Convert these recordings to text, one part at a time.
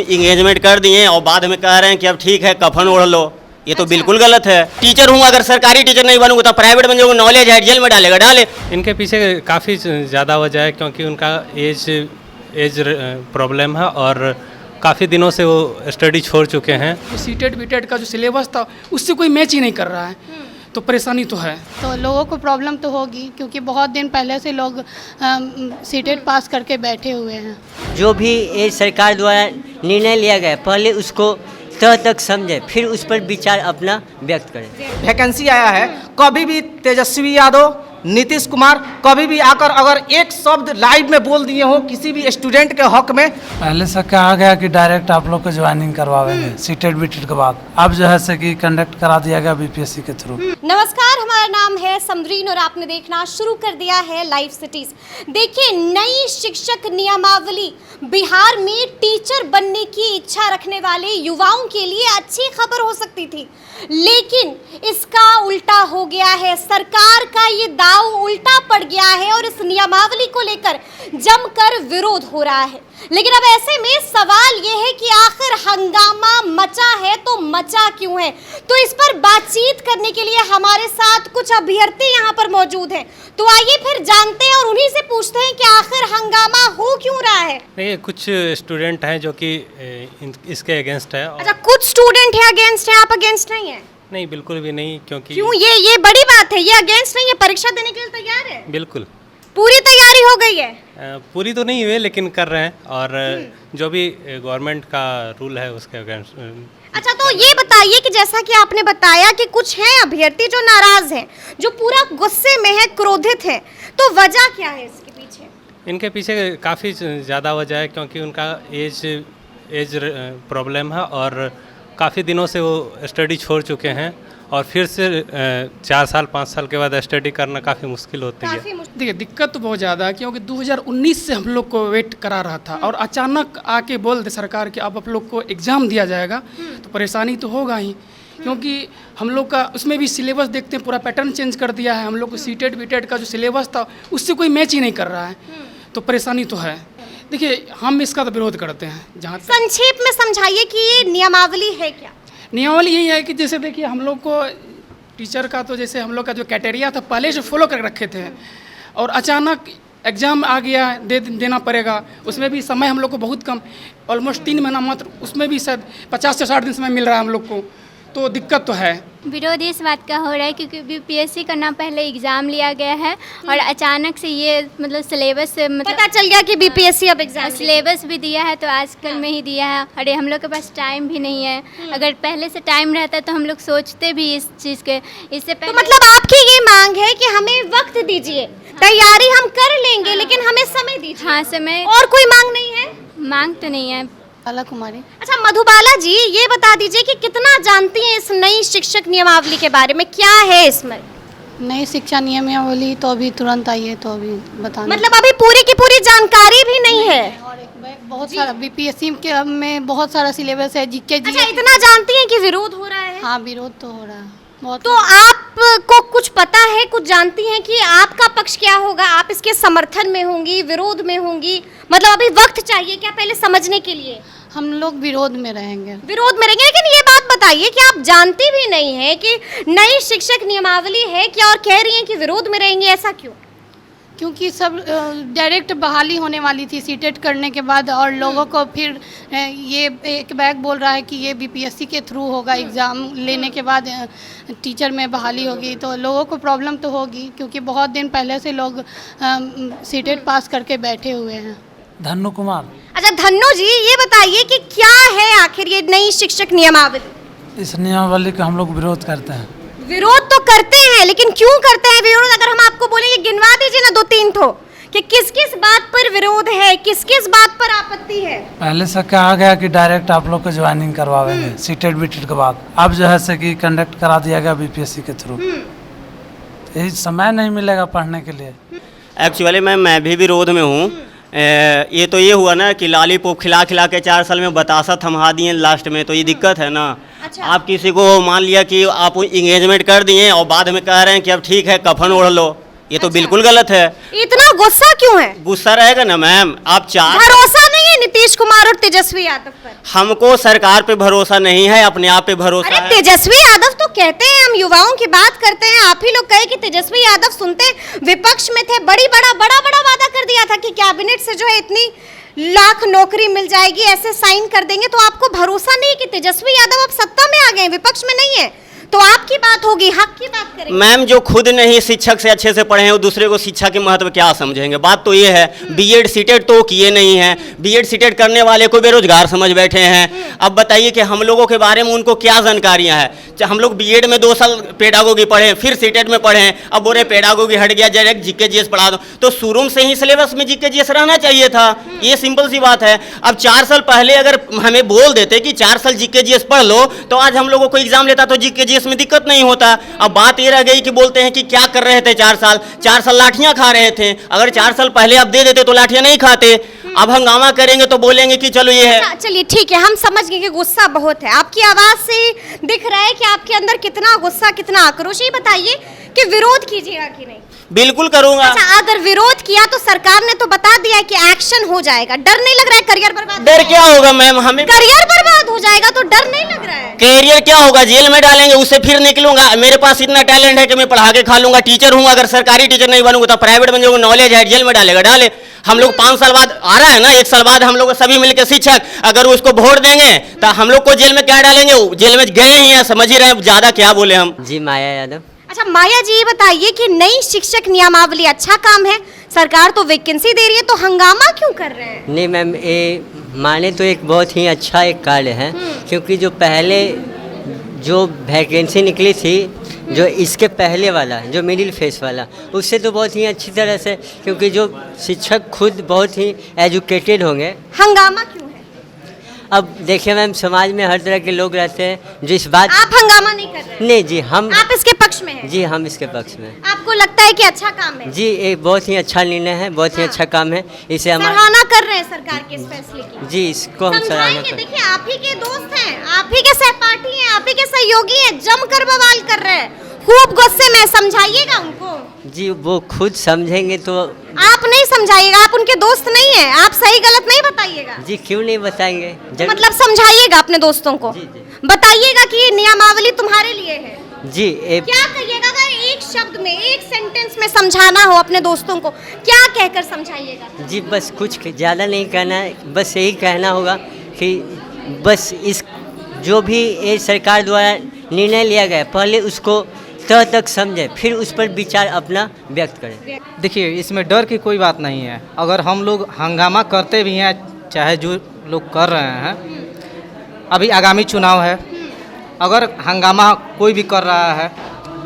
Engagement कर दिए और बाद में कह रहे हैं कि अब ठीक है कफन ओढ़ लो। ये तो बिल्कुल गलत है। टीचर हूँ, अगर सरकारी टीचर नहीं बनूंगा तो प्राइवेट बन जाऊंगा, नॉलेज है जेल में डालेगा डाले। इनके पीछे काफ़ी ज़्यादा वजह है क्योंकि उनका एज प्रॉब्लम है और काफ़ी दिनों से वो स्टडी छोड़ चुके हैं। सीटेट बीटेट का जो सिलेबस था उससे कोई मैच ही नहीं कर रहा है, तो परेशानी तो है। तो लोगों को प्रॉब्लम तो होगी क्योंकि बहुत दिन पहले से लोग सीटेट पास करके बैठे हुए हैं। जो भी ये सरकार द्वारा निर्णय लिया गया पहले उसको तह तक समझे, फिर उस पर विचार अपना व्यक्त करें। वैकेंसी आया है, कभी भी तेजस्वी यादव, नीतीश कुमार कभी भी आकर अगर एक शब्द लाइव में बोल दिए हो किसी भी स्टूडेंट के हक में, पहले से कहा गया कि डायरेक्ट आप लोग को ज्वाइनिंग करवाएंगे सीटेट बीटेट के बाद, अब जो है से कि कंडक्ट करा दिया गया बीपीएससी के थ्रू। नमस्कार, हमारा नाम है समरीन और आपने देखना शुरू कर दिया है लाइव सिटीज। देखिए, नई शिक्षक नियमावली बिहार में टीचर बनने की इच्छा रखने वाले युवाओं के लिए अच्छी खबर हो सकती थी, लेकिन इसका उल्टा हो गया है। सरकार का ये दाव उल्टा पड़ गया है और इस नियमावली को लेकर जमकर विरोध हो रहा है। लेकिन अब ऐसे में सवाल ये है कि आखिर हंगामा मचा है तो मचा क्यों है? तो इस पर बातचीत करने के लिए हमारे साथ कुछ अभ्यर्थी यहाँ पर मौजूद हैं। तो आइए फिर जानते हैं और उन्हीं से पूछते हैं कि आखिर हंगामा हो क्यों रहा है। नहीं, कुछ स्टूडेंट हैं जो कि इसके अगेंस्ट है। अच्छा, कुछ स्टूडेंट है अगेंस्ट है, आप अगेंस्ट नहीं है? नहीं, बिल्कुल भी नहीं। क्योंकि क्यों? ये बड़ी बात है, ये अगेंस्ट नहीं है, परीक्षा देने के लिए तैयार है? बिल्कुल पूरी तैयारी हो गई है? पूरी तो नहीं हुई लेकिन कर रहे हैं, और जो भी गवर्नमेंट का रूल है उसके अगेंस्ट। अच्छा, तो ये बताइए कि जैसा कि आपने बताया कि कुछ हैं अभ्यर्थी जो नाराज हैं, जो पूरा गुस्से में है, क्रोधित हैं, तो वजह क्या है इसके पीछे? इनके पीछे काफ़ी ज़्यादा वजह है क्योंकि उनका एज प्रॉब्लम है और काफ़ी दिनों से वो स्टडी छोड़ चुके हैं और फिर से 4 साल 5 साल के बाद स्टडी करना काफ़ी मुश्किल होती है। देखिए, दिक्कत तो बहुत ज़्यादा है क्योंकि 2019 से हम लोग को वेट करा रहा था और अचानक आके बोल दे सरकार कि अब आप लोग को एग्ज़ाम दिया जाएगा, तो परेशानी तो होगा ही। क्योंकि हम लोग का उसमें भी सिलेबस देखते हैं, पूरा पैटर्न चेंज कर दिया है। हम लोग को सीटेट बीटेट का जो सिलेबस था उससे कोई मैच ही नहीं कर रहा है, तो परेशानी तो है। देखिए, हम इसका तो विरोध करते हैं। जहाँ संक्षेप में समझाइए कि ये नियमावली है क्या? नियमावली यही है कि जैसे देखिए, हम लोग को टीचर का तो जैसे हम लोग का जो क्राइटेरिया था पहले से फॉलो कर रखे थे और अचानक एग्ज़ाम आ गया, देना पड़ेगा। उसमें भी समय हम लोग को बहुत कम, ऑलमोस्ट 3 महीना मात्र, उसमें भी शायद 50 से 60 दिन समय मिल रहा है हम लोग को, तो दिक्कत तो है। विरोध इस बात का हो रहा है क्योंकि बीपीएससी का ना पहले एग्ज़ाम लिया गया है और अचानक से ये मतलब सिलेबस से पता चल गया कि बीपीएससी अब एग्जाम सिलेबस भी दिया है, तो आजकल में ही दिया है। अरे हम लोग के पास टाइम भी नहीं है, अगर पहले से टाइम रहता तो हम लोग सोचते भी इस चीज़ के। इससे पहले तो मतलब आपकी ये मांग है कि हमें वक्त दीजिए, तैयारी हम कर लेंगे लेकिन हमें समय दीजिए। हाँ, समय। और कोई मांग नहीं है? मांग तो नहीं है। बाला कुमारी। अच्छा, मधुबाला जी, ये बता दीजिए कि कितना जानती हैं इस नई शिक्षक नियमावली के बारे में, क्या है इसमें? नई शिक्षा नियमावली तो अभी तुरंत आई है, तो अभी बताना, मतलब अभी पूरी की पूरी जानकारी भी नहीं है। और एक बहुत सारा बीपीएससी के में बहुत सारा सिलेबस है, जीके जी। अच्छा, इतना जानती हैं कि विरोध हो रहा है? हाँ, विरोध तो हो रहा है बहुत। तो आपको कुछ पता है, कुछ जानती हैं कि आपका पक्ष क्या होगा? आप इसके समर्थन में होंगी, विरोध में होंगी? मतलब अभी वक्त चाहिए क्या पहले समझने के लिए? हम लोग विरोध में रहेंगे। विरोध में रहेंगे, लेकिन ये बात बताइए कि आप जानती भी नहीं है कि नई शिक्षक नियमावली है क्या और कह रही हैं कि विरोध में रहेंगे, ऐसा क्यों? क्योंकि सब डायरेक्ट बहाली होने वाली थी सीटेट करने के बाद, और लोगों को फिर ये एक बैग बोल रहा है कि ये बीपीएससी के थ्रू होगा, एग्ज़ाम लेने के बाद टीचर में बहाली होगी, तो लोगों को प्रॉब्लम तो होगी क्योंकि बहुत दिन पहले से लोग सीटेट पास करके बैठे हुए हैं। धन्नू कुमार। अच्छा धन्नो जी, ये बताइए कि क्या है आखिर ये नई शिक्षक नियमावली? इस नियमावली का हम लोग विरोध करते हैं। विरोध तो करते हैं, लेकिन क्यों करते हैं विरोध? अगर हम आपको बोलेंगे, गिनवा दीजिए ना 2-3 ठो कि किस किस बात पर विरोध है, किस किस बात पर आपत्ति है। पहले से कहा गया कि डायरेक्ट आप लोग को ज्वाइनिंग करवाएंगे सीटेट बीटेट के बाद, अब जो है से कि कंडक्ट करा दिया गया बीपीएससी के थ्रू। यही समय नहीं मिलेगा पढ़ने के लिए। एक्चुअली मैं भी विरोध में हूँ। ये तो ये हुआ ना कि लॉलीपॉप खिला खिला के 4 साल में बतासा थमा दिए लास्ट में, तो ये दिक्कत है ना। अच्छा। आप किसी को मान लिया कि आप इंगेजमेंट कर दिए और बाद में कह रहे हैं कि अब ठीक है कफन ओढ़ लो, ये तो बिल्कुल गलत है। इतना गुस्सा क्यों है? गुस्सा रहेगा ना मैम, आप 4 भरोसा नहीं है नीतीश कुमार और तेजस्वी यादव पर? हमको सरकार पे भरोसा नहीं है, अपने आप पे भरोसा अरे है। तेजस्वी यादव तो कहते हैं, हम युवाओं की बात करते हैं, आप ही लोग कहे कि तेजस्वी यादव सुनते विपक्ष में थे, बड़ा वादा कर दिया था कि कैबिनेट से जो है इतनी लाख नौकरी मिल जाएगी, ऐसे साइन कर देंगे। तो आपको भरोसा नहीं कि तेजस्वी यादव अब सत्ता में आ गए, विपक्ष में नहीं है, तो आपकी बात होगी, हक की बात करेंगे। मैम, जो खुद नहीं शिक्षक से अच्छे से पढ़े हैं वो दूसरे को शिक्षा के महत्व क्या समझेंगे? बात तो ये है, बीएड सीटेड तो किए नहीं हैं, बीएड सीटेड करने वाले को बेरोजगार समझ बैठे हैं। अब बताइए कि हम लोगों के बारे में उनको क्या जानकारियां हैं? हम लोग बीएड में 2 साल पेडागोगी पढ़े, फिर सीटेड में पढ़े, अब बोले पेडागोगी हट गया, डायरेक्ट जीके जीएस पढ़ा दो। तो शुरू से ही सिलेबस में जीके जीएस रहना चाहिए था, ये सिंपल सी बात है। अब 4 साल पहले अगर हमें बोल देते कि 4 साल जीके जीएस पढ़ लो, तो आज हम लोगों को एग्जाम लेता तो जीके जीएस में दिक्कत नहीं होता। अब बात ये रह गई कि बोलते हैं कि क्या कर रहे थे 4 साल लाठियां खा रहे थे। अगर 4 साल पहले आप दे देते तो लाठियां नहीं खाते। अब हंगामा करेंगे तो बोलेंगे कि चलो ये है। चलिए ठीक है, हम समझ गए कि गुस्सा बहुत है, आपकी आवाज से दिख रहा है कि आपके अंदर कितना गुस्सा, कितना आक्रोश। ये बताइए कि विरोध कीजिएगा कि नहीं? बिल्कुल करूंगा। अच्छा, अगर विरोध किया तो सरकार ने तो बता दिया है कि एक्शन हो जाएगा, डर नहीं लग रहा है करियर बर्बाद? डर क्या होगा मैम, हमें करियर बर्बाद हो जाएगा तो डर नहीं लग रहा है? कैरियर क्या होगा, जेल में डालेंगे, उससे फिर निकलूंगा। मेरे पास इतना टैलेंट है कि मैं पढ़ा के खा लूंगा। टीचर हूँ, अगर सरकारी टीचर नहीं बनूंगा तो प्राइवेट बन जाऊंगा। नॉलेज है, जेल में डालेगा डाले। हम लोग 5 साल बाद आ रहा है ना, 1 साल बाद हम लोग सभी मिलकर शिक्षक अगर उसको वोट देंगे तो हम लोग को जेल में क्या डालेंगे? जेल में गए ही हैं, समझ ही रहे हैं, ज्यादा क्या बोले हम। जी माया यादव। अच्छा माया जी, ये बताइए कि नई शिक्षक नियमावली अच्छा काम है, सरकार तो वैकेंसी दे रही है, तो हंगामा क्यों कर रहे हैं? नहीं मैम, ये माने तो एक बहुत ही अच्छा एक कार्य है, क्योंकि जो पहले जो वैकेंसी निकली थी, जो इसके पहले वाला, जो मिडिल फेस वाला, उससे तो बहुत ही अच्छी तरह से, क्योंकि जो शिक्षक खुद बहुत ही एजुकेटेड होंगे। हंगामा क्यों है? अब देखिए मैम, समाज में हर तरह के लोग रहते हैं जो इस बात। आप हंगामा नहीं कर रहे हैं? नहीं जी, हम आप इसके पक्ष में हैं? जी हम इसके पक्ष में। आपको लगता है कि अच्छा काम है? जी, ये बहुत ही अच्छा निर्णय है, बहुत ही अच्छा काम है। इसे हम सराहना कर रहे हैं सरकार के इस फैसले की? जी, इसको हम सराहना समझाएंगे। करते हैं। देखिए, आप ही के दोस्त हैं, आप ही के सहपाठी हैं, आप ही के सहयोगी हैं, जमकर बवाल कर रहे हैं, खूब गुस्से में, समझाइएगा उनको। जी, वो खुद समझेंगे तो। आप नहीं समझाइएगा, आप उनके दोस्त नहीं हैं, आप सही गलत नहीं बताइएगा। जी, क्यों नहीं बताएंगे? मतलब समझाइएगा अपने दोस्तों को, जी, जी। बताइएगा कि ये नियमावली तुम्हारे लिए है। जी, क्या कहिएगा? अगर एक शब्द में, एक सेंटेंस में समझाना हो अपने दोस्तों को, क्या कहकर समझाइएगा? जी, बस कुछ ज़्यादा नहीं कहना है, बस यही कहना होगा कि बस इस जो भी ये सरकार द्वारा निर्णय लिया गया, पहले उसको तह तक समझे, फिर उस पर विचार अपना व्यक्त करें। देखिए, इसमें डर की कोई बात नहीं है। अगर हम लोग हंगामा करते भी हैं, चाहे जो लोग कर रहे हैं, अभी आगामी चुनाव है, अगर हंगामा कोई भी कर रहा है,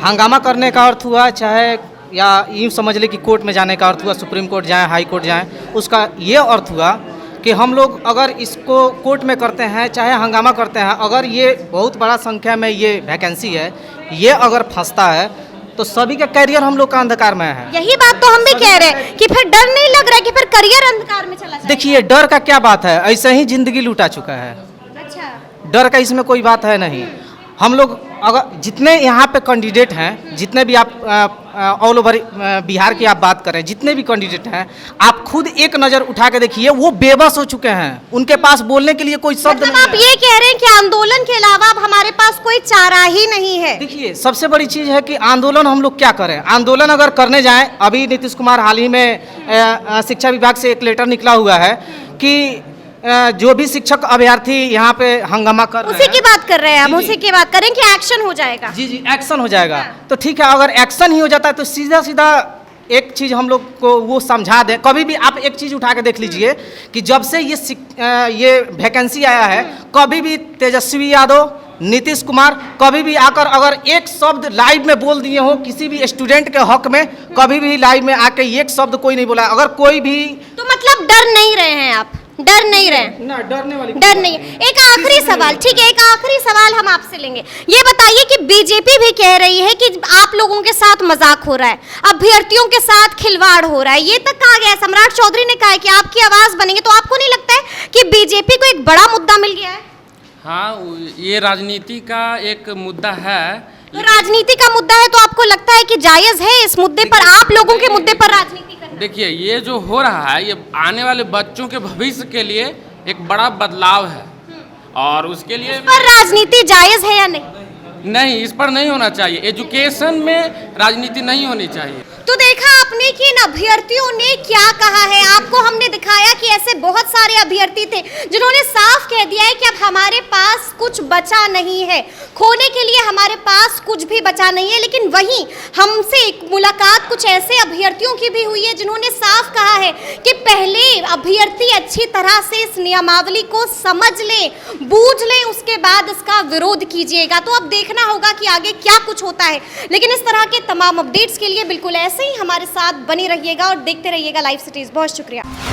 हंगामा करने का अर्थ हुआ, चाहे या यूँ समझ ले कि कोर्ट में जाने का अर्थ हुआ, सुप्रीम कोर्ट जाएं, हाई कोर्ट जाएं, उसका ये अर्थ हुआ कि हम लोग अगर इसको कोर्ट में करते हैं, चाहे हंगामा करते हैं, अगर ये बहुत बड़ा संख्या में ये वैकेंसी है, ये अगर फंसता है तो सभी का करियर हम लोग का अंधकार में है। यही बात तो हम भी कह रहे हैं कि फिर डर नहीं लग रहा है कि फिर करियर अंधकार में चला जाएगा? देखिए, डर का क्या बात है, ऐसे ही जिंदगी लूटा चुका है। अच्छा, डर का इसमें कोई बात है नहीं। हम लोग अगर जितने यहाँ पे कैंडिडेट हैं, जितने भी आप ऑल ओवर बिहार की आप बात करें, जितने भी कैंडिडेट हैं, आप खुद एक नज़र उठा के देखिए, वो बेबस हो चुके हैं, उनके पास बोलने के लिए कोई शब्द मतलब नहीं आप ये कह रहे हैं कि आंदोलन के अलावा अब हमारे पास कोई चारा ही नहीं है? देखिए, सबसे बड़ी चीज़ है कि आंदोलन हम लोग क्या करें। आंदोलन अगर करने जाएं, अभी नीतीश कुमार हाल ही में शिक्षा विभाग से एक लेटर निकला हुआ है कि जो भी शिक्षक अभ्यर्थी यहाँ पे हंगामा कर रहे हैं, उसी की बात कर रहे हैं हम, उसी की बात करें कि एक्शन हो जाएगा। जी जी, एक्शन हो जाएगा। तो ठीक है, अगर एक्शन ही हो जाता है तो सीधा सीधा एक चीज़ हम लोग को वो समझा दें। कभी भी आप एक चीज़ उठा के देख लीजिए कि जब से ये वैकेंसी आया है, कभी भी तेजस्वी यादव, नीतीश कुमार कभी भी आकर अगर एक शब्द लाइव में बोल दिए हो किसी भी स्टूडेंट के हक में, कभी भी लाइव में आके एक शब्द कोई नहीं बोला। अगर कोई भी, तो मतलब डर नहीं रहे हैं आप? डर नहीं रहे? ना, डरने वाली डर नहीं है। एक आखिरी सवाल, ठीक है, एक आखिरी सवाल हम आपसे लेंगे। ये बताइए कि बीजेपी भी कह रही है कि आप लोगों के साथ मजाक हो रहा है, अभ्यर्थियों के साथ खिलवाड़ हो रहा है, ये तक कहा गया है। सम्राट चौधरी ने कहा है कि आपकी आवाज बनेंगे। तो आपको नहीं लगता है कि बीजेपी को एक बड़ा मुद्दा मिल गया है? हाँ, ये राजनीति का एक मुद्दा है। तो राजनीति का मुद्दा है तो आपको लगता है कि जायज है इस मुद्दे पर, आप लोगों के मुद्दे पर राजनीति करना? देखिए ये जो हो रहा है ये आने वाले बच्चों के भविष्य के लिए एक बड़ा बदलाव है और उसके लिए पर राजनीति जायज है या नहीं? नहीं, इस पर नहीं होना चाहिए। एजुकेशन में राजनीति नहीं होनी चाहिए। तो देखा आपने कि इन अभ्यर्थियों ने क्या कहा है। आपको हमने दिखाया कि ऐसे बहुत सारे अभ्यर्थी थे जिन्होंने साफ कह दिया है कि अब हमारे पास कुछ बचा नहीं है, खोने के लिए हमारे पास कुछ भी बचा नहीं है। लेकिन वहीं हमसे एक मुलाकात कुछ ऐसे अभ्यर्थियों की भी हुई है जिन्होंने साफ कहा है कि पहले अभ्यर्थी अच्छी तरह से इस नियमावली को समझ लें, बूझ लें, उसके बाद इसका विरोध कीजिएगा। तो अब देखना होगा कि आगे क्या कुछ होता है। लेकिन इस तरह के तमाम अपडेट्स के लिए बिल्कुल ऐसे ही हमारे साथ बने रहिएगा और देखते रहिएगा लाइव सिटीज। बहुत शुक्रिया।